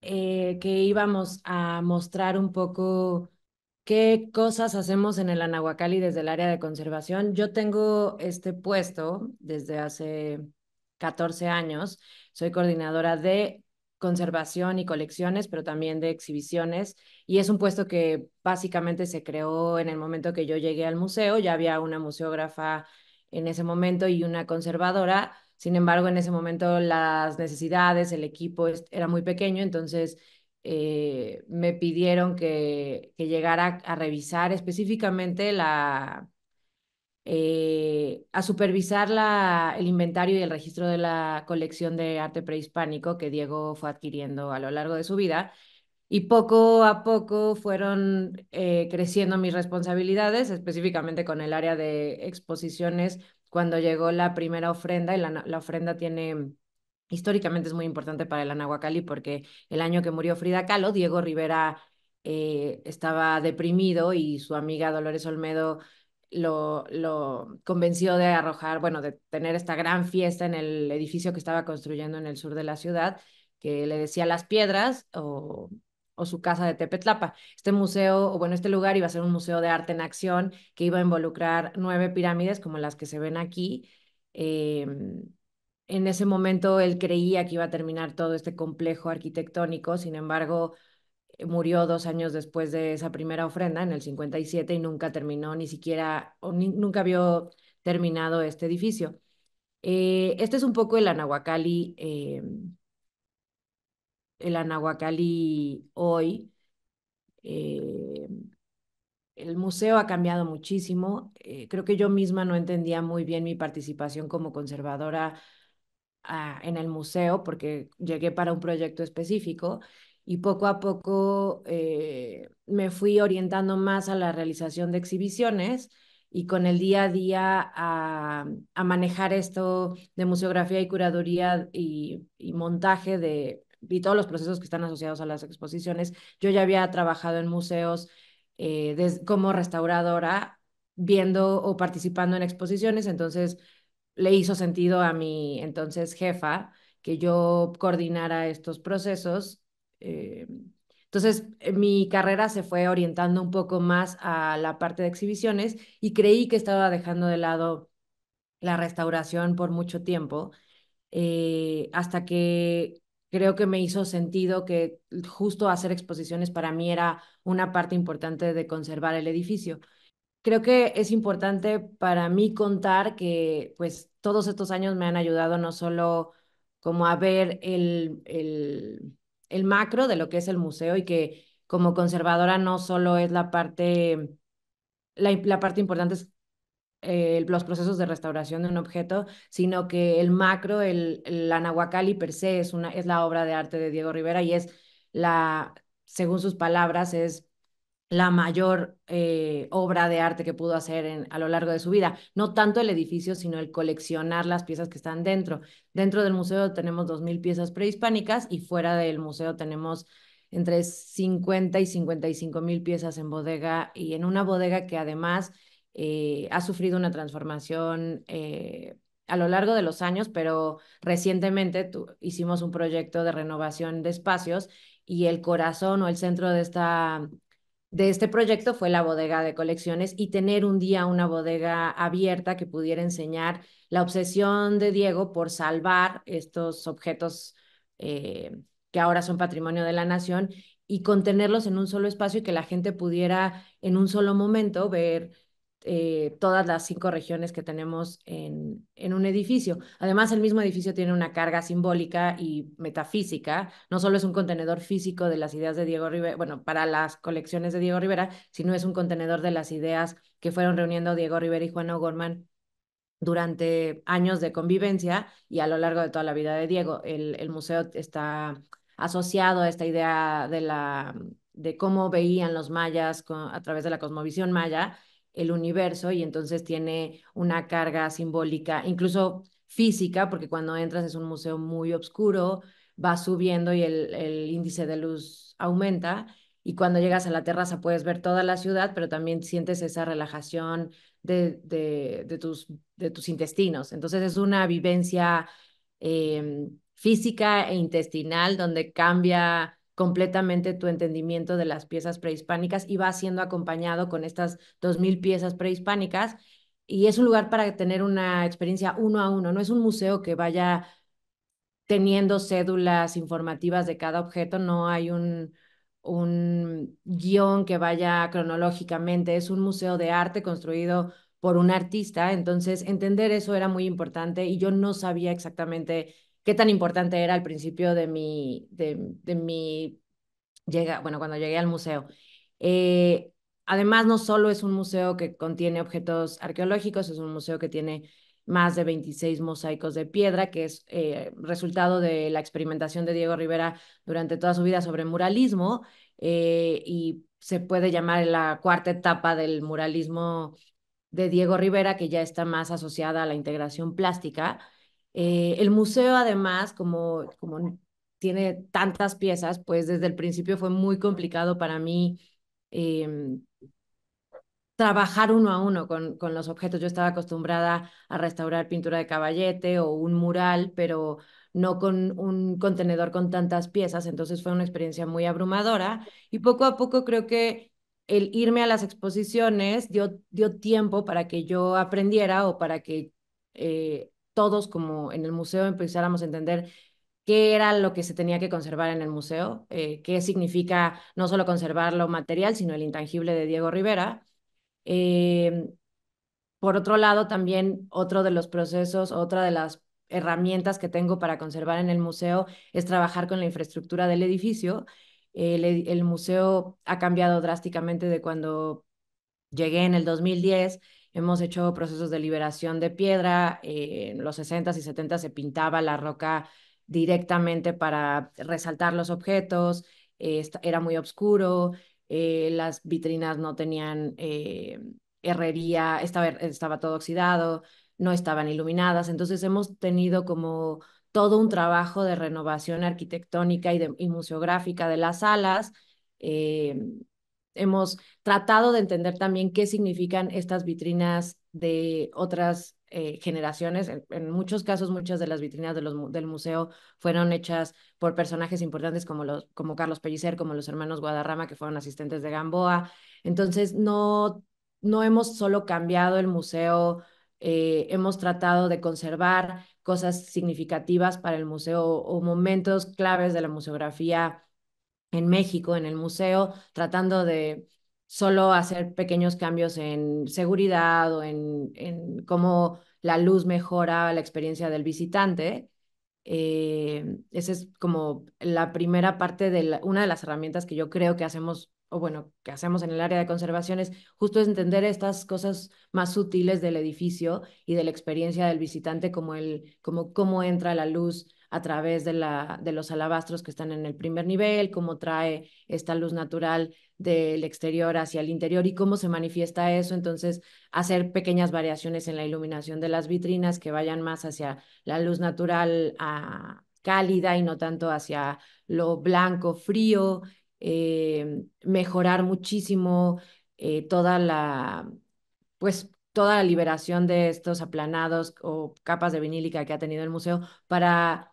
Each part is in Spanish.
que íbamos a mostrar un poco qué cosas hacemos en el Anahuacalli desde el área de conservación. Yo tengo este puesto desde hace 14 años. Soy coordinadora de conservación y colecciones, pero también de exhibiciones. Y es un puesto que básicamente se creó en el momento que yo llegué al museo. Ya había una museógrafa en ese momento y una conservadora. Sin embargo, en ese momento las necesidades, el equipo era muy pequeño, entonces me pidieron que llegara a revisar específicamente a supervisar el inventario y el registro de la colección de arte prehispánico que Diego fue adquiriendo a lo largo de su vida. Y poco a poco fueron creciendo mis responsabilidades, específicamente con el área de exposiciones, cuando llegó la primera ofrenda, y la ofrenda históricamente es muy importante para el Anahuacalli porque el año que murió Frida Kahlo, Diego Rivera estaba deprimido y su amiga Dolores Olmedo lo convenció de arrojar, bueno, de tener esta gran fiesta en el edificio que estaba construyendo en el sur de la ciudad, que le decía Las Piedras o su casa de Tepetlapa. Este museo, o bueno, este lugar iba a ser un museo de arte en acción que iba a involucrar 9 pirámides como las que se ven aquí. Eh, en ese momento él creía que iba a terminar todo este complejo arquitectónico, sin embargo, murió 2 años después de esa primera ofrenda, en el 57, y nunca terminó ni siquiera, nunca vio terminado este edificio. Este es un poco el Anahuacalli hoy. Eh, el museo ha cambiado muchísimo. Creo que yo misma no entendía muy bien mi participación como conservadora en el museo porque llegué para un proyecto específico y poco a poco me fui orientando más a la realización de exhibiciones y con el día a día a manejar esto de museografía y curaduría y montaje y todos los procesos que están asociados a las exposiciones. Yo ya había trabajado en museos como restauradora, viendo o participando en exposiciones, entonces le hizo sentido a mi entonces jefa que yo coordinara estos procesos. eh, entonces, mi carrera se fue orientando un poco más a la parte de exhibiciones y creí que estaba dejando de lado la restauración por mucho tiempo, hasta que creo que me hizo sentido que justo hacer exposiciones para mí era una parte importante de conservar el edificio. Creo que es importante para mí contar que pues todos estos años me han ayudado no solo como a ver el macro de lo que es el museo y que como conservadora no solo es la parte importante es los procesos de restauración de un objeto, sino que el macro, el Anahuacalli per se es la obra de arte de Diego Rivera y es según sus palabras, es la mayor obra de arte que pudo hacer a lo largo de su vida. No tanto el edificio, sino el coleccionar las piezas que están dentro. Dentro del museo tenemos 2000 piezas prehispánicas y fuera del museo tenemos entre 50 y 55 mil piezas en bodega y en una bodega que además ha sufrido una transformación a lo largo de los años, pero recientemente hicimos un proyecto de renovación de espacios y el corazón o el centro de este proyecto fue la bodega de colecciones y tener un día una bodega abierta que pudiera enseñar la obsesión de Diego por salvar estos objetos que ahora son patrimonio de la nación y contenerlos en un solo espacio y que la gente pudiera en un solo momento ver todas las 5 regiones que tenemos en un edificio. Además, el mismo edificio tiene una carga simbólica y metafísica. No solo es un contenedor físico de las ideas de Diego Rivera, bueno, para las colecciones de Diego Rivera, sino es un contenedor de las ideas que fueron reuniendo Diego Rivera y Juan O'Gorman durante años de convivencia y a lo largo de toda la vida de Diego. El museo está asociado a esta idea de cómo veían los mayas a través de la cosmovisión maya el universo y entonces tiene una carga simbólica, incluso física, porque cuando entras es un museo muy oscuro, va subiendo y el índice de luz aumenta y cuando llegas a la terraza puedes ver toda la ciudad, pero también sientes esa relajación de tus intestinos. Entonces es una vivencia física e intestinal donde cambia. completamente tu entendimiento de las piezas prehispánicas y va siendo acompañado con estas 2000 piezas prehispánicas. Y es un lugar para tener una experiencia uno a uno, no es un museo que vaya teniendo cédulas informativas de cada objeto, no hay un guión que vaya cronológicamente, es un museo de arte construido por un artista, entonces entender eso era muy importante y yo no sabía exactamente qué tan importante era al principio de mi bueno, cuando llegué al museo. Eh, Además, no solo es un museo que contiene objetos arqueológicos, es un museo que tiene más de 26 mosaicos de piedra, que es resultado de la experimentación de Diego Rivera durante toda su vida sobre muralismo, y se puede llamar la cuarta etapa del muralismo de Diego Rivera, que ya está más asociada a la integración plástica. El museo, además, como tiene tantas piezas, pues desde el principio fue muy complicado para mí eh, trabajar uno a uno con los objetos. Yo estaba acostumbrada a restaurar pintura de caballete o un mural, pero no con un contenedor con tantas piezas, entonces fue una experiencia muy abrumadora y poco a poco creo que el irme a las exposiciones dio tiempo para que yo aprendiera o para que todos como en el museo empezáramos a entender qué era lo que se tenía que conservar en el museo, qué significa no solo conservar lo material, sino el intangible de Diego Rivera. Eh, por otro lado, también otro de los procesos, otra de las herramientas que tengo para conservar en el museo es trabajar con la infraestructura del edificio. El museo ha cambiado drásticamente de cuando llegué en el 2010. Hemos hecho procesos de liberación de piedra. En los 60s y 70s se pintaba la roca directamente para resaltar los objetos. Era muy oscuro. Las vitrinas no tenían herrería, estaba todo oxidado, no estaban iluminadas. Entonces hemos tenido como todo un trabajo de renovación arquitectónica y museográfica de las salas. Eh, Hemos tratado de entender también qué significan estas vitrinas de otras generaciones. En muchos casos, muchas de las vitrinas del museo fueron hechas por personajes importantes como Carlos Pellicer, como los hermanos Guadarrama, que fueron asistentes de Gamboa. Entonces, no hemos solo cambiado el museo, hemos tratado de conservar cosas significativas para el museo o momentos claves de la museografía en México, en el museo, tratando de solo hacer pequeños cambios en seguridad o en cómo la luz mejora la experiencia del visitante. Esa es como la primera parte de una de las herramientas que yo creo que hacemos, o bueno, que hacemos en el área de conservación es justo es entender estas cosas más sutiles del edificio y de la experiencia del visitante, como cómo entra la luz a través de los alabastros que están en el primer nivel, cómo trae esta luz natural del exterior hacia el interior y cómo se manifiesta eso. Entonces, hacer pequeñas variaciones en la iluminación de las vitrinas que vayan más hacia la luz natural cálida y no tanto hacia lo blanco, frío. Mejorar muchísimo toda la liberación de estos aplanados o capas de vinílica que ha tenido el museo para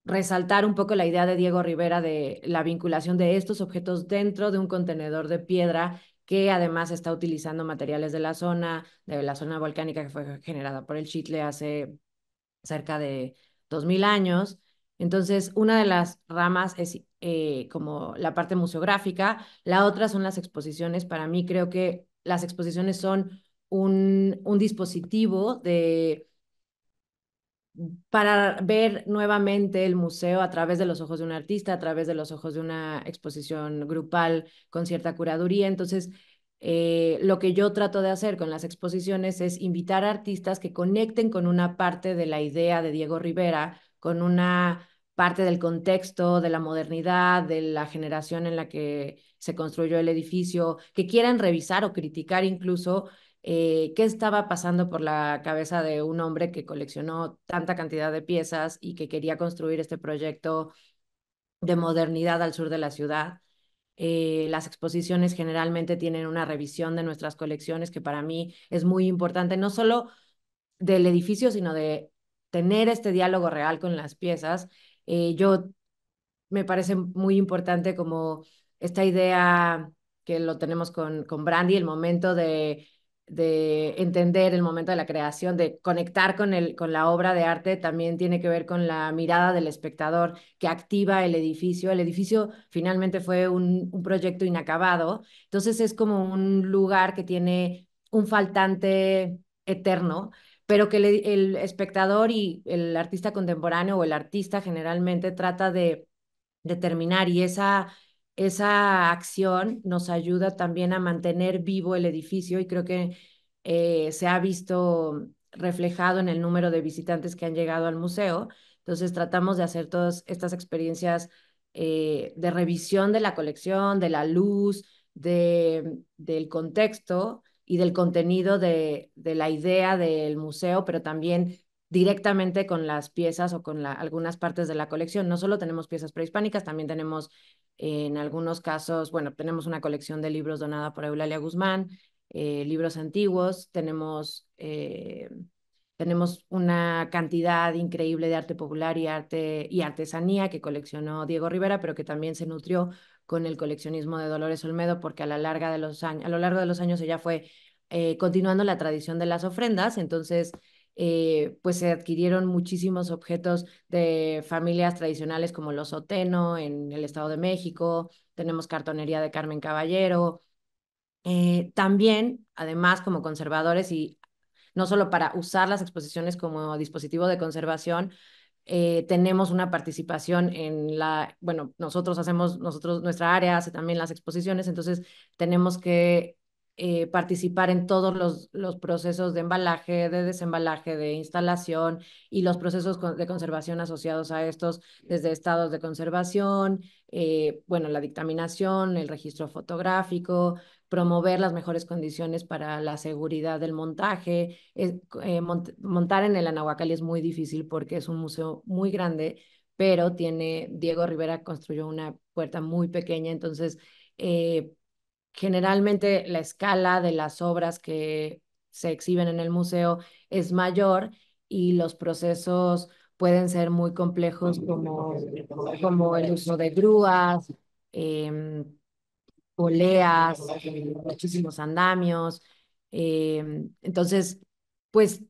resaltar un poco la idea de Diego Rivera de la vinculación de estos objetos dentro de un contenedor de piedra que además está utilizando materiales de la zona volcánica que fue generada por el Chitle hace cerca de 2000 años. Entonces, una de las ramas es como la parte museográfica, la otra son las exposiciones. Para mí creo que las exposiciones son un dispositivo para ver nuevamente el museo a través de los ojos de un artista, a través de los ojos de una exposición grupal con cierta curaduría. Entonces, lo que yo trato de hacer con las exposiciones es invitar a artistas que conecten con una parte de la idea de Diego Rivera, con una parte del contexto, de la modernidad, de la generación en la que se construyó el edificio, que quieran revisar o criticar incluso qué estaba pasando por la cabeza de un hombre que coleccionó tanta cantidad de piezas y que quería construir este proyecto de modernidad al sur de la ciudad. Las exposiciones generalmente tienen una revisión de nuestras colecciones que para mí es muy importante, no solo del edificio, sino de tener este diálogo real con las piezas. Yo me parece muy importante como esta idea que lo tenemos con Brandy, el momento de entender el momento de la creación, de conectar con la obra de arte, también tiene que ver con la mirada del espectador que activa el edificio. El edificio finalmente fue un proyecto inacabado, entonces es como un lugar que tiene un faltante eterno, pero que el espectador y el artista contemporáneo o el artista generalmente trata de determinar y esa acción nos ayuda también a mantener vivo el edificio y creo que se ha visto reflejado en el número de visitantes que han llegado al museo. Entonces tratamos de hacer todas estas experiencias de revisión de la colección, de la luz, del contexto y del contenido de la idea del museo, pero también directamente con las piezas o con algunas partes de la colección. No solo tenemos piezas prehispánicas, también tenemos en algunos casos, bueno, tenemos una colección de libros donada por Eulalia Guzmán, libros antiguos, tenemos una cantidad increíble de arte popular y artesanía que coleccionó Diego Rivera, pero que también se nutrió con el coleccionismo de Dolores Olmedo, porque a lo largo de los años ella fue continuando la tradición de las ofrendas, entonces pues se adquirieron muchísimos objetos de familias tradicionales como los Oteno en el Estado de México, tenemos cartonería de Carmen Caballero, también, además, como conservadores y no solo para usar las exposiciones como dispositivo de conservación, tenemos una participación bueno, nuestra área hace también las exposiciones, entonces tenemos que participar en todos los procesos de embalaje, de desembalaje, de instalación y los procesos de conservación asociados a estos, desde estados de conservación, bueno, la dictaminación, el registro fotográfico, promover las mejores condiciones para la seguridad del montaje. Montar en el Anahuacalli es muy difícil porque es un museo muy grande, pero Diego Rivera construyó una puerta muy pequeña, entonces generalmente la escala de las obras que se exhiben en el museo es mayor y los procesos pueden ser muy complejos como el uso de grúas, eh, poleas, muchísimos andamios. Entonces, pues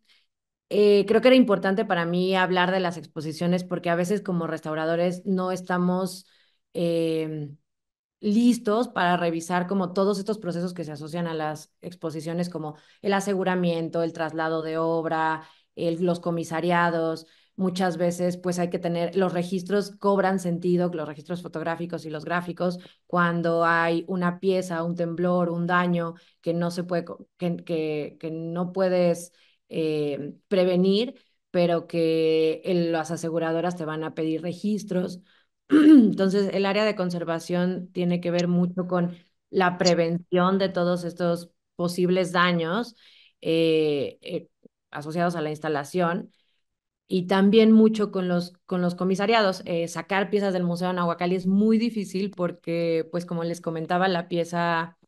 creo que era importante para mí hablar de las exposiciones porque a veces como restauradores no estamos eh, listos para revisar como todos estos procesos que se asocian a las exposiciones, como el aseguramiento, el traslado de obra, los comisariados. Muchas veces, pues hay que tener, los registros cobran sentido, los registros fotográficos y los gráficos, cuando hay una pieza, un temblor, un daño que no se puede, que no puedes prevenir, pero que las aseguradoras te van a pedir registros. Entonces, el área de conservación tiene que ver mucho con la prevención de todos estos posibles daños eh, eh, asociados a la instalación y también mucho con los comisariados. Sacar piezas del Museo de Nahuacalli es muy difícil porque, pues como les comentaba, la pieza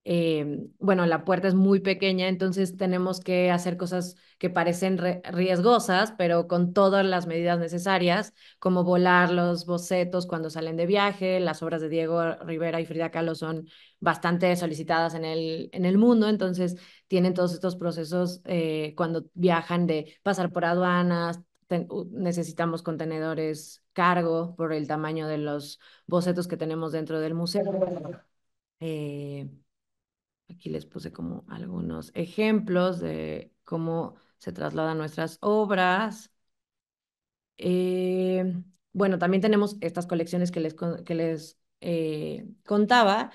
bueno, la puerta es muy pequeña, entonces tenemos que hacer cosas que parecen riesgosas, pero con todas las medidas necesarias, como volar los bocetos cuando salen de viaje. Las obras de Diego Rivera y Frida Kahlo son bastante solicitadas en el mundo, entonces tienen todos estos procesos cuando viajan de pasar por aduanas. Necesitamos contenedores cargo por el tamaño de los bocetos que tenemos dentro del museo. Eh, Aquí les puse como algunos ejemplos de cómo se trasladan nuestras obras. Eh, bueno, también tenemos estas colecciones que les contaba.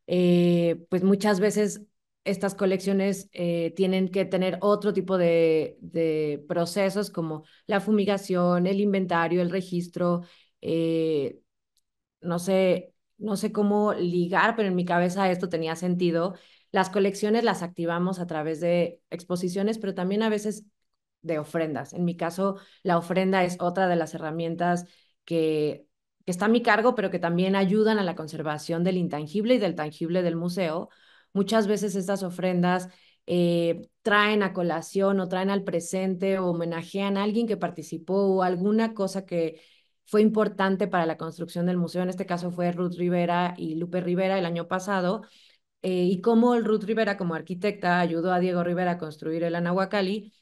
Pues muchas veces estas colecciones tienen que tener otro tipo de procesos como la fumigación, el inventario, el registro. eh, no sé cómo ligar, pero en mi cabeza esto tenía sentido. Las colecciones las activamos a través de exposiciones, pero también a veces de ofrendas. En mi caso, la ofrenda es otra de las herramientas que, que está a mi cargo, pero que también ayudan a la conservación del intangible y del tangible del museo. Muchas veces estas ofrendas traen a colación o traen al presente o homenajean a alguien que participó o alguna cosa que fue importante para la construcción del museo. En este caso fue Ruth Rivera y Lupe Rivera el año pasado, y cómo el Ruth Rivera como arquitecta ayudó a Diego Rivera a construir el Anahuacalli,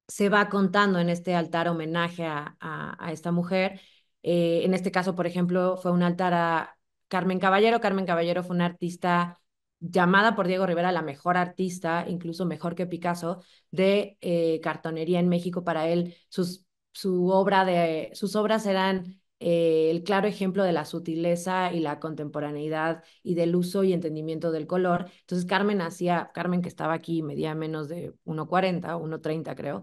se va contando en este altar homenaje a esta mujer. En este caso, por ejemplo, fue un altar a Carmen Caballero. Carmen Caballero fue una artista llamada por Diego Rivera la mejor artista, incluso mejor que Picasso, de cartonería en México. Para él, sus obras eran el claro ejemplo de la sutileza y la contemporaneidad y del uso y entendimiento del color. Entonces Carmen que estaba aquí, medía menos de 1,40, 1,30 creo,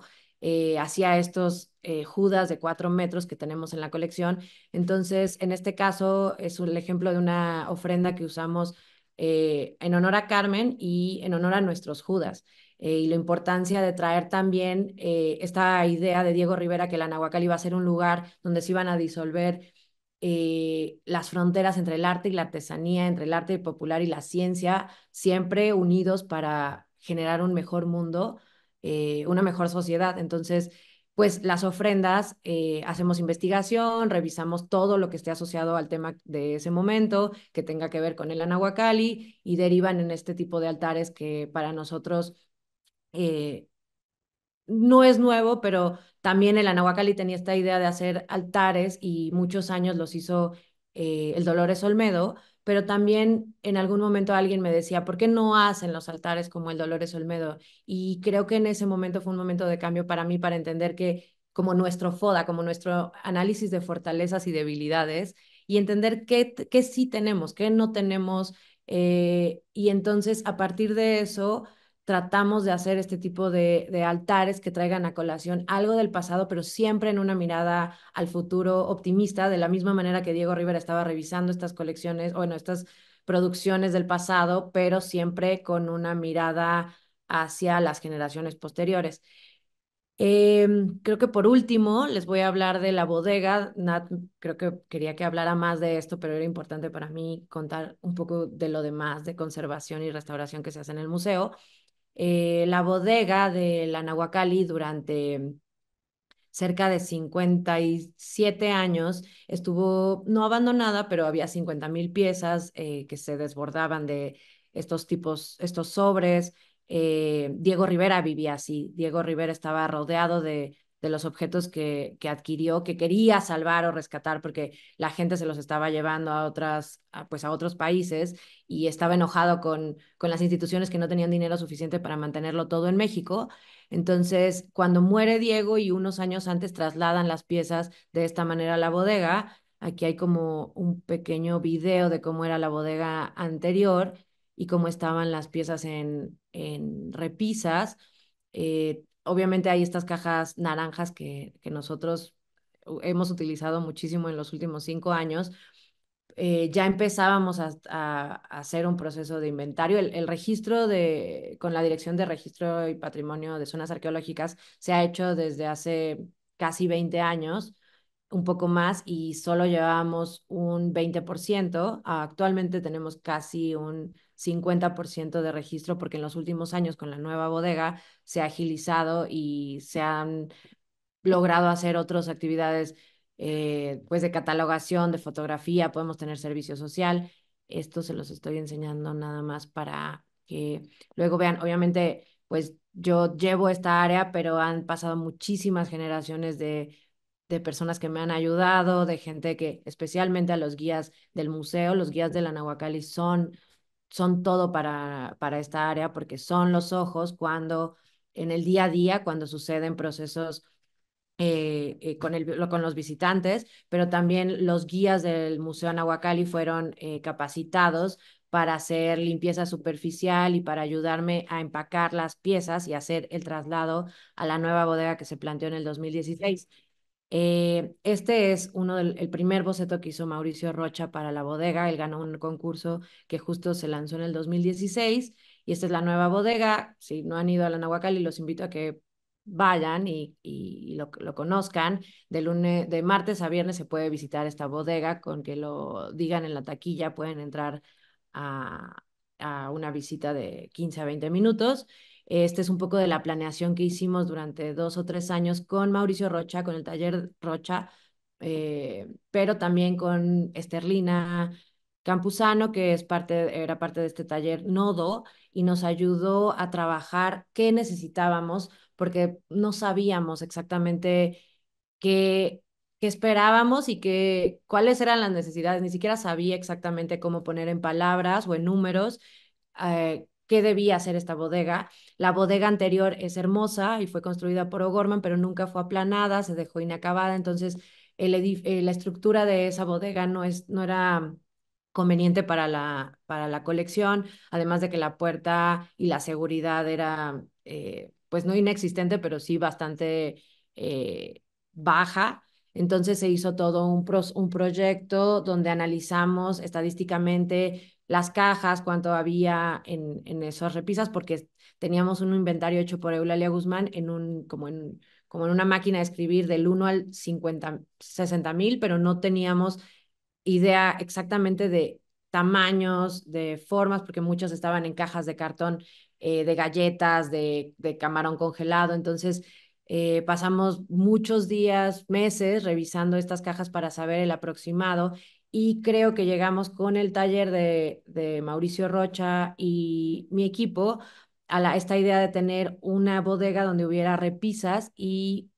hacía estos Judas de 4 metros que tenemos en la colección. Entonces, en este caso es el ejemplo de una ofrenda que usamos en honor a Carmen y en honor a nuestros Judas. Y la importancia de traer también esta idea de Diego Rivera que la Nahuacal iba a ser un lugar donde se iban a disolver las fronteras entre el arte y la artesanía, entre el arte popular y la ciencia, siempre unidos para generar un mejor mundo, una mejor sociedad. Entonces, pues las ofrendas, hacemos investigación, revisamos todo lo que esté asociado al tema de ese momento, que tenga que ver con el Anahuacalli, y derivan en este tipo de altares que para nosotros eh, no es nuevo, pero también el Anahuacalli tenía esta idea de hacer altares y muchos años los hizo el Dolores Olmedo, pero también en algún momento alguien me decía, ¿por qué no hacen los altares como el Dolores Olmedo? Y creo que en ese momento fue un momento de cambio para mí, para entender que como nuestro FODA, como nuestro análisis de fortalezas y debilidades, y entender qué sí tenemos, qué no tenemos, y entonces a partir de eso tratamos de hacer este tipo de altares que traigan a colación algo del pasado, pero siempre en una mirada al futuro optimista, de la misma manera que Diego Rivera estaba revisando estas colecciones, bueno, estas producciones del pasado, pero siempre con una mirada hacia las generaciones posteriores. Creo que por último les voy a hablar de la bodega. Nat, creo que quería que hablara más de esto, pero era importante para mí contar un poco de lo demás de conservación y restauración que se hace en el museo. La bodega de la Nahuacali durante cerca de 57 años estuvo no abandonada, pero había 50,000 piezas que se desbordaban de estos tipos, estos sobres. Diego Rivera vivía así. Diego Rivera estaba rodeado de los objetos que adquirió, que quería salvar o rescatar porque la gente se los estaba llevando pues a otros países, y estaba enojado con las instituciones que no tenían dinero suficiente para mantenerlo todo en México. Entonces, cuando muere Diego y unos años antes trasladan las piezas de esta manera a la bodega, aquí hay como un pequeño video de cómo era la bodega anterior y cómo estaban las piezas en repisas. Obviamente hay estas cajas naranjas que nosotros hemos utilizado muchísimo en los últimos 5 años. Ya empezábamos a hacer un proceso de inventario. El registro con la Dirección de Registro y Patrimonio de Zonas Arqueológicas se ha hecho desde hace casi 20 años, un poco más, y solo llevábamos un 20%. Actualmente tenemos casi un 50% de registro porque en los últimos años con la nueva bodega se ha agilizado y se han logrado hacer otras actividades, pues de catalogación, de fotografía, podemos tener servicio social. Esto se los estoy enseñando nada más para que luego vean. Obviamente, pues yo llevo esta área, pero han pasado muchísimas generaciones de personas que me han ayudado, de gente que, especialmente a los guías del museo, los guías de la Nahuacali son todo para esta área, porque son los ojos cuando en el día a día, cuando suceden procesos con los visitantes, pero también los guías del Museo Anahuacalli fueron capacitados para hacer limpieza superficial y para ayudarme a empacar las piezas y hacer el traslado a la nueva bodega que se planteó en el 2016. Este es el primer boceto que hizo Mauricio Rocha para la bodega. Él ganó un concurso que justo se lanzó en el 2016, y esta es la nueva bodega. Si no han ido a la Nahuacalli, los invito a que vayan y lo conozcan. De martes a viernes se puede visitar esta bodega, con que lo digan en la taquilla pueden entrar a, a una visita de 15 a 20 minutos. Este es un poco de la planeación que hicimos durante 2 o 3 años con Mauricio Rocha, con el taller Rocha, pero también con Esterlina Campuzano, que era parte de este taller Nodo, y nos ayudó a trabajar qué necesitábamos, porque no sabíamos exactamente qué, qué esperábamos y cuáles eran las necesidades. Ni siquiera sabía exactamente cómo poner en palabras o en números qué debía hacer esta bodega. La bodega anterior es hermosa y fue construida por O'Gorman, pero nunca fue aplanada, se dejó inacabada, entonces la estructura de esa bodega no era conveniente para la colección, además de que la puerta y la seguridad era, pues no inexistente, pero sí bastante baja. Entonces se hizo todo un proyecto donde analizamos estadísticamente las cajas, cuánto había en esas repisas, porque teníamos un inventario hecho por Eulalia Guzmán como en una máquina de escribir del 1 al 60,000, pero no teníamos idea exactamente de tamaños, de formas, porque muchas estaban en cajas de cartón, de galletas, de camarón congelado. Entonces, pasamos muchos días, meses revisando estas cajas para saber el aproximado y creo que llegamos con el taller de Mauricio Rocha y mi equipo a esta idea de tener una bodega donde hubiera repisas y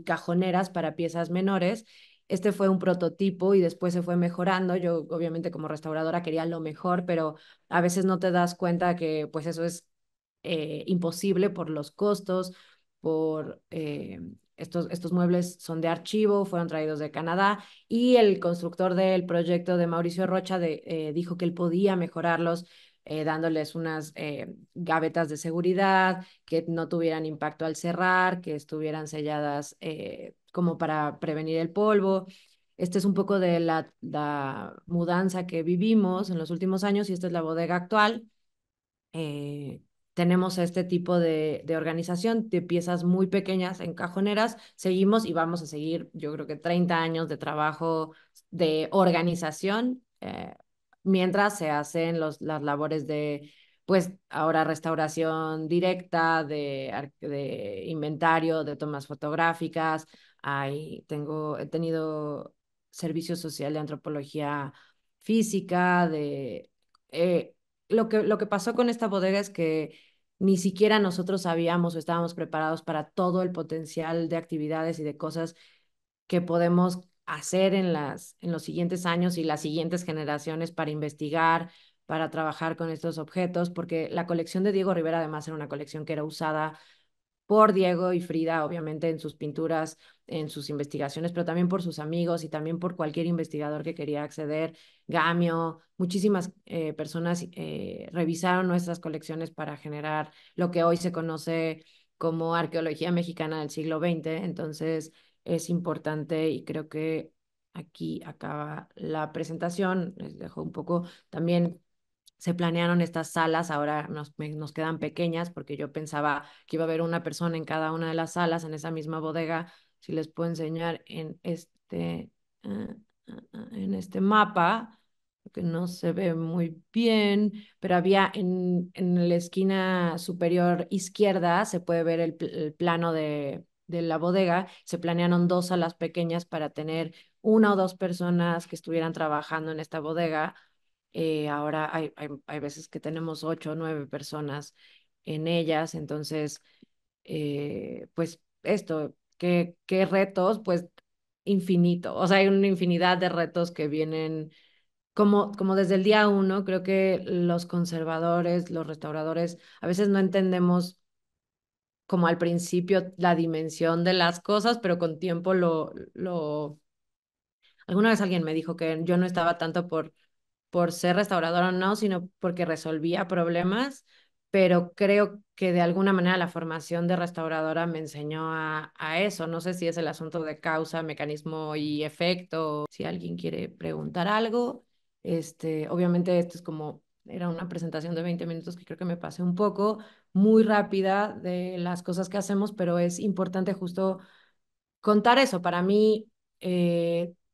cajoneras para piezas menores. Este fue un prototipo y después se fue mejorando. Yo, obviamente, como restauradora quería lo mejor, pero a veces no te das cuenta que pues eso es imposible por los costos, por estos muebles son de archivo, fueron traídos de Canadá y el constructor del proyecto de Mauricio Rocha dijo que él podía mejorarlos dándoles unas gavetas de seguridad que no tuvieran impacto al cerrar, que estuvieran selladas como para prevenir el polvo. Este es un poco de la mudanza que vivimos en los últimos años y esta es la bodega actual. eh, Tenemos este tipo de organización de piezas muy pequeñas en cajoneras. Seguimos y vamos a seguir, yo creo que 30 años de trabajo de organización, mientras se hacen las labores de, pues ahora restauración directa, de inventario, de tomas fotográficas. He tenido servicio social de antropología física, eh, lo que pasó con esta bodega es que ni siquiera nosotros sabíamos o estábamos preparados para todo el potencial de actividades y de cosas que podemos hacer en los siguientes años y las siguientes generaciones para investigar, para trabajar con estos objetos, porque la colección de Diego Rivera además era una colección que era usada por Diego y Frida, obviamente en sus pinturas, en sus investigaciones, pero también por sus amigos y también por cualquier investigador que quería acceder. Gamio, muchísimas personas revisaron nuestras colecciones para generar lo que hoy se conoce como arqueología mexicana del siglo XX. Entonces es importante y creo que aquí acaba la presentación. Les dejo un poco también se planearon estas salas, ahora nos quedan pequeñas porque yo pensaba que iba a haber una persona en cada una de las salas en esa misma bodega. Si les puedo enseñar en este mapa, que no se ve muy bien, pero había en la esquina superior izquierda, se puede ver el plano de la bodega. Se planearon dos salas pequeñas para tener una o dos personas que estuvieran trabajando en esta bodega. Ahora hay veces que tenemos 8 o 9 personas en ellas, entonces, pues esto, ¿qué retos? Pues infinito, o sea, hay una infinidad de retos que vienen como desde el día uno. Creo que los conservadores, los restauradores, a veces no entendemos como al principio la dimensión de las cosas, pero con tiempo alguna vez alguien me dijo que yo no estaba tanto por ser restauradora o no, sino porque resolvía problemas, pero creo que de alguna manera la formación de restauradora me enseñó a eso. No sé si es el asunto de causa, mecanismo y efecto. Si alguien quiere preguntar algo, obviamente esto es como, era una presentación de 20 minutos que creo que me pasé un poco, muy rápida de las cosas que hacemos, pero es importante justo contar eso. Para mí,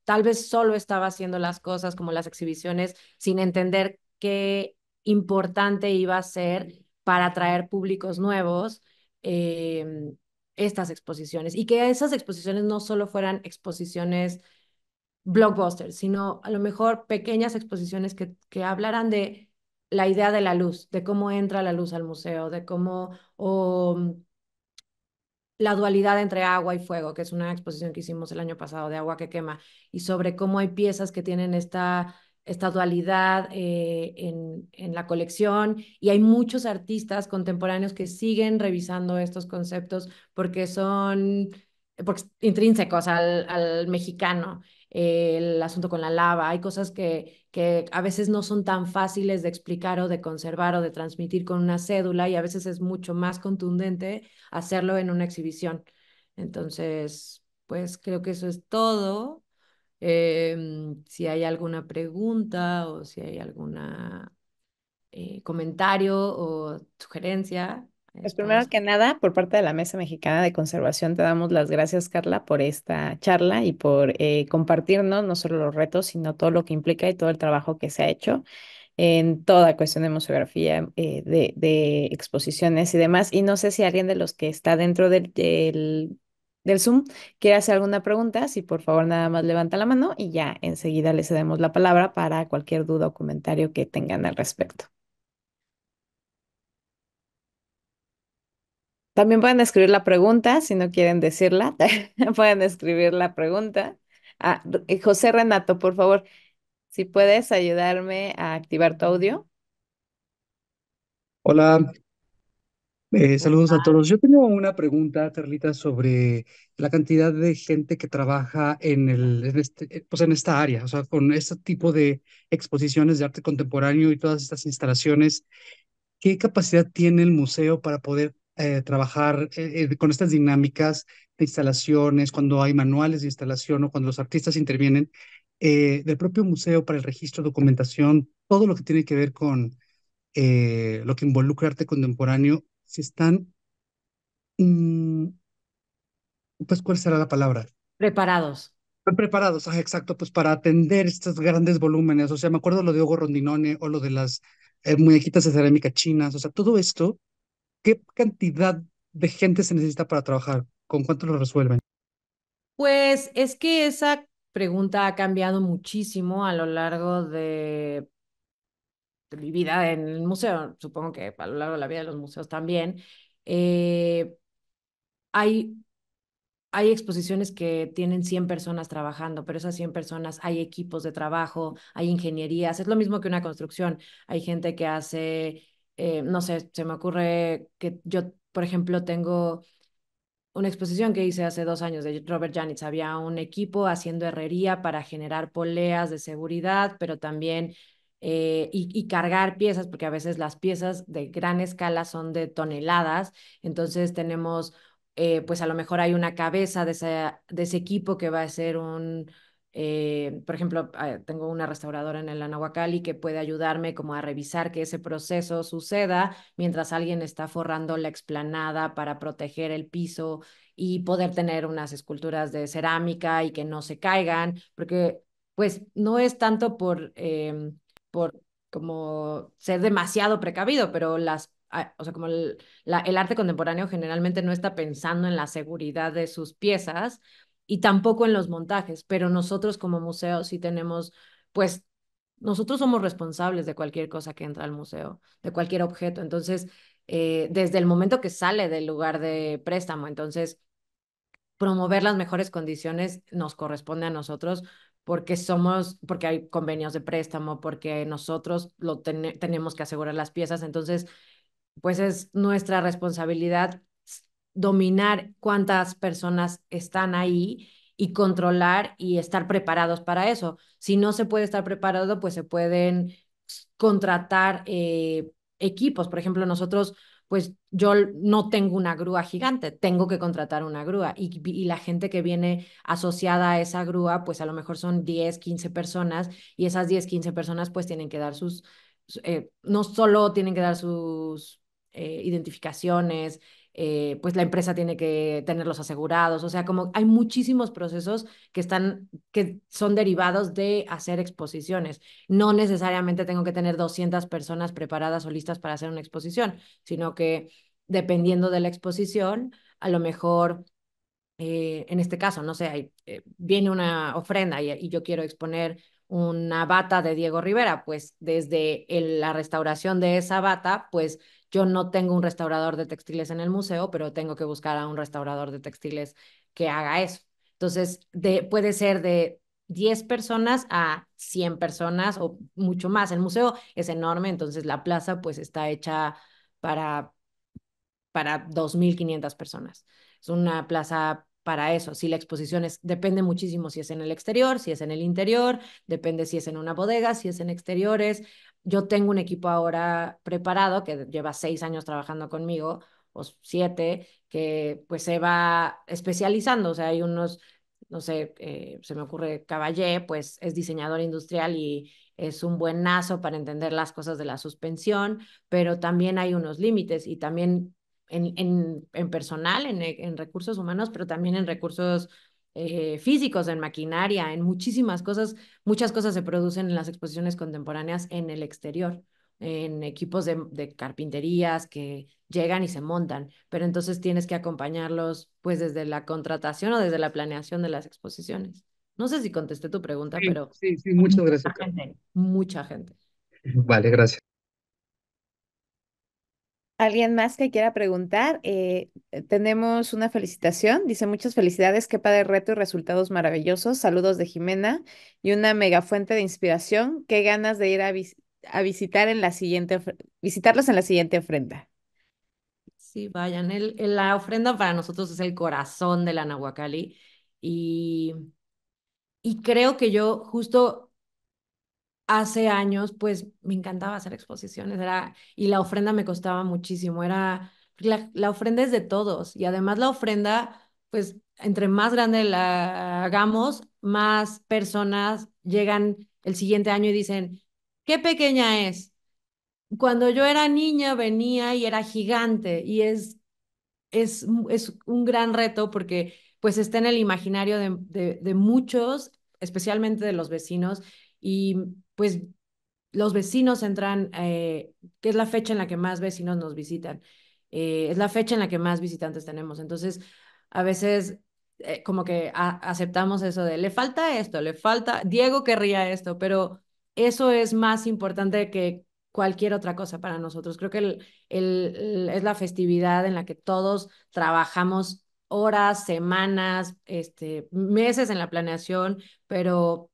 tal vez solo estaba haciendo las cosas como las exhibiciones sin entender qué importante iba a ser para atraer públicos nuevos. estas exposiciones y que esas exposiciones no solo fueran exposiciones blockbusters, sino a lo mejor pequeñas exposiciones que hablaran de la idea de la luz, de cómo entra la luz al museo, de cómo, o la dualidad entre agua y fuego, que es una exposición que hicimos el año pasado de agua que quema, y sobre cómo hay piezas que tienen esta dualidad en la colección, y hay muchos artistas contemporáneos que siguen revisando estos conceptos porque intrínsecos al mexicano. El asunto con la lava, hay cosas que a veces no son tan fáciles de explicar o de conservar o de transmitir con una cédula y a veces es mucho más contundente hacerlo en una exhibición. Entonces, pues creo que eso es todo. Si hay alguna pregunta o si hay alguna comentario o sugerencia, Pues primero estamos. que nada, por parte de la Mesa Mexicana de Conservación, te damos las gracias, Carla, por esta charla y por compartirnos no solo los retos, sino todo lo que implica y todo el trabajo que se ha hecho en toda cuestión de museografía, de exposiciones y demás. Y no sé si alguien de los que está dentro del Zoom quiere hacer alguna pregunta, si por favor nada más levanta la mano y ya enseguida le cedemos la palabra para cualquier duda o comentario que tengan al respecto. También pueden escribir la pregunta si no quieren decirla. Pueden escribir la pregunta. José Renato, por favor, si puedes ayudarme a activar tu audio. Hola, saludos a todos. Yo tengo una pregunta, Carlita, sobre la cantidad de gente que trabaja pues en esta área, o sea, con este tipo de exposiciones de arte contemporáneo y todas estas instalaciones. ¿Qué capacidad tiene el museo para poder trabajar con estas dinámicas de instalaciones, cuando hay manuales de instalación o cuando los artistas intervienen, del propio museo para el registro, documentación, todo lo que tiene que ver con lo que involucra arte contemporáneo, si están, mm, pues, ¿cuál será la palabra? Preparados. Preparados, exacto, pues para atender estos grandes volúmenes. O sea, me acuerdo lo de Hugo Rondinone o lo de las muñequitas de cerámica chinas. O sea, todo esto, ¿qué cantidad de gente se necesita para trabajar? ¿Con cuánto lo resuelven? Pues es que esa pregunta ha cambiado muchísimo a lo largo de mi vida en el museo, supongo que a lo largo de la vida de los museos también. Eh, hay Hay exposiciones que tienen 100 personas trabajando, pero esas 100 personas hay equipos de trabajo, hay ingenierías, es lo mismo que una construcción. Hay gente que hace, no sé, se me ocurre que yo, por ejemplo, tengo una exposición que hice hace 2 años de Robert Janitz. Había un equipo haciendo herrería para generar poleas de seguridad, pero también y cargar piezas, porque a veces las piezas de gran escala son de toneladas. Entonces tenemos, pues a lo mejor hay una cabeza de ese equipo que va a ser por ejemplo, tengo una restauradora en el Anahuacalli que puede ayudarme como a revisar que ese proceso suceda mientras alguien está forrando la explanada para proteger el piso y poder tener unas esculturas de cerámica y que no se caigan, porque pues no es tanto por como ser demasiado precavido, pero o sea, como el arte contemporáneo generalmente no está pensando en la seguridad de sus piezas y tampoco en los montajes, pero nosotros como museo sí tenemos, pues, nosotros somos responsables de cualquier cosa que entra al museo, de cualquier objeto. Entonces, desde el momento que sale del lugar de préstamo, entonces promover las mejores condiciones nos corresponde a nosotros porque hay convenios de préstamo, porque nosotros tenemos que asegurar las piezas. Entonces, pues es nuestra responsabilidad dominar cuántas personas están ahí y controlar y estar preparados para eso. Si no se puede estar preparado, pues se pueden contratar equipos. Por ejemplo, nosotros, pues yo no tengo una grúa gigante, tengo que contratar una grúa y la gente que viene asociada a esa grúa, pues a lo mejor son 10 15 personas y esas 10 15 personas pues tienen que dar no solo tienen que dar sus identificaciones, pues la empresa tiene que tenerlos asegurados, o sea, como hay muchísimos procesos que son derivados de hacer exposiciones. No necesariamente tengo que tener 200 personas preparadas o listas para hacer una exposición, sino que dependiendo de la exposición, a lo mejor en este caso, no sé, viene una ofrenda y yo quiero exponer una bata de Diego Rivera, pues desde la restauración de esa bata, pues yo no tengo un restaurador de textiles en el museo, pero tengo que buscar a un restaurador de textiles que haga eso. Entonces, puede ser de 10 personas a 100 personas o mucho más. El museo es enorme, entonces la plaza pues está hecha para para 2.500 personas. Es una plaza para eso. Si la exposición depende muchísimo si es en el exterior, si es en el interior, depende si es en una bodega, si es en exteriores. Yo tengo un equipo ahora preparado que lleva 6 años trabajando conmigo, o 7, que pues se va especializando. O sea, hay unos, no sé, se me ocurre Caballé, pues es diseñador industrial y es un buenazo para entender las cosas de la suspensión, pero también hay unos límites y también en personal, en recursos humanos, pero también en recursos físicos, en maquinaria, en muchísimas cosas. Muchas cosas se producen en las exposiciones contemporáneas en el exterior, en equipos de carpinterías que llegan y se montan, pero entonces tienes que acompañarlos pues desde la contratación o desde la planeación de las exposiciones. No sé si contesté tu pregunta, Sí, pero sí, sí, muchas gracias, mucha Carla. gente, mucha gente. Vale, gracias. ¿Alguien más que quiera preguntar? Tenemos una felicitación. Dice muchas felicidades, qué padre reto y resultados maravillosos. Saludos de Jimena y una mega fuente de inspiración. Qué ganas de ir a visitar en la siguiente, visitarlos en la siguiente ofrenda. Sí, vayan. La ofrenda para nosotros es el corazón de la Nahuacali y, y creo que yo justo hace años pues me encantaba hacer exposiciones y la ofrenda me costaba muchísimo. La ofrenda es de todos y además la ofrenda pues entre más grande la hagamos, más personas llegan el siguiente año y dicen, qué pequeña es. Cuando yo era niña venía y era gigante y es un gran reto porque pues está en el imaginario de muchos, especialmente de los vecinos, y pues los vecinos entran, que es la fecha en la que más vecinos nos visitan, es la fecha en la que más visitantes tenemos. Entonces, a veces como que aceptamos eso de, le falta esto, le falta, Diego querría esto, pero eso es más importante que cualquier otra cosa para nosotros. Creo que es la festividad en la que todos trabajamos horas, semanas, meses en la planeación, pero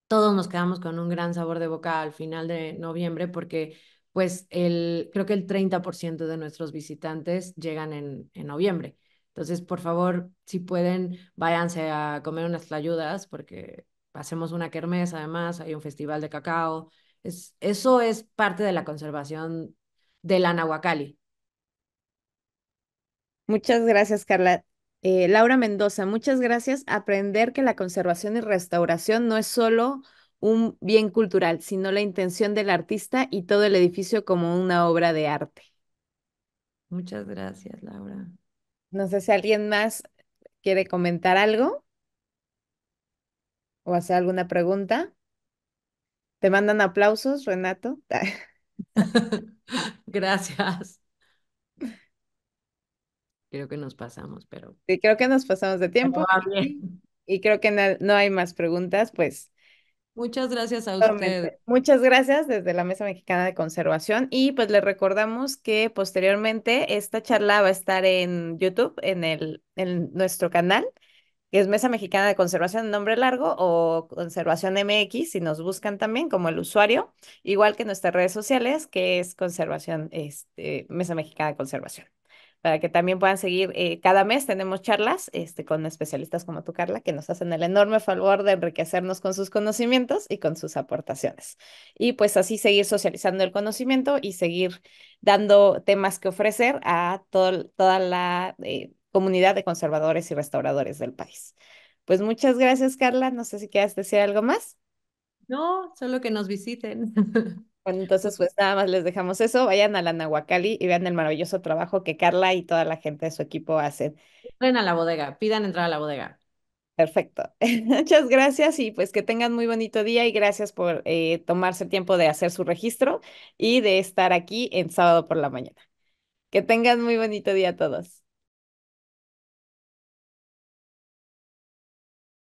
todos nos quedamos con un gran sabor de boca al final de noviembre porque pues creo que el 30% de nuestros visitantes llegan en noviembre. Entonces, por favor, si pueden, váyanse a comer unas tlayudas porque hacemos una kermés, además, hay un festival de cacao. Eso es parte de la conservación de la Nahuacali. Muchas gracias, Carla. Laura Mendoza, muchas gracias. Aprender que la conservación y restauración no es solo un bien cultural, sino la intención del artista y todo el edificio como una obra de arte. Muchas gracias, Laura. No sé si alguien más quiere comentar algo o hacer alguna pregunta. Te mandan aplausos, Renato. Gracias. Creo que nos pasamos, Sí, creo que nos pasamos de pero tiempo va y, bien. y creo que no hay más preguntas, pues. Muchas gracias a usted. Totalmente. Muchas gracias desde la Mesa Mexicana de Conservación y pues les recordamos que posteriormente esta charla va a estar en YouTube, en nuestro canal, que es Mesa Mexicana de Conservación en nombre largo o Conservación MX, si nos buscan también como el usuario, igual que nuestras redes sociales, que es Conservación, Mesa Mexicana de Conservación. Para que también puedan seguir, cada mes tenemos charlas con especialistas como tú, Carla, que nos hacen el enorme favor de enriquecernos con sus conocimientos y con sus aportaciones. Y pues así seguir socializando el conocimiento y seguir dando temas que ofrecer a toda la comunidad de conservadores y restauradores del país. Pues muchas gracias, Carla. No sé si quieres decir algo más. No, solo que nos visiten. Bueno, entonces pues nada más les dejamos eso. Vayan a la Nahuacali y vean el maravilloso trabajo que Carla y toda la gente de su equipo hacen. Entren a la bodega, pidan entrar a la bodega. Perfecto. Muchas gracias y pues que tengan muy bonito día y gracias por tomarse el tiempo de hacer su registro y de estar aquí en sábado por la mañana. Que tengan muy bonito día a todos.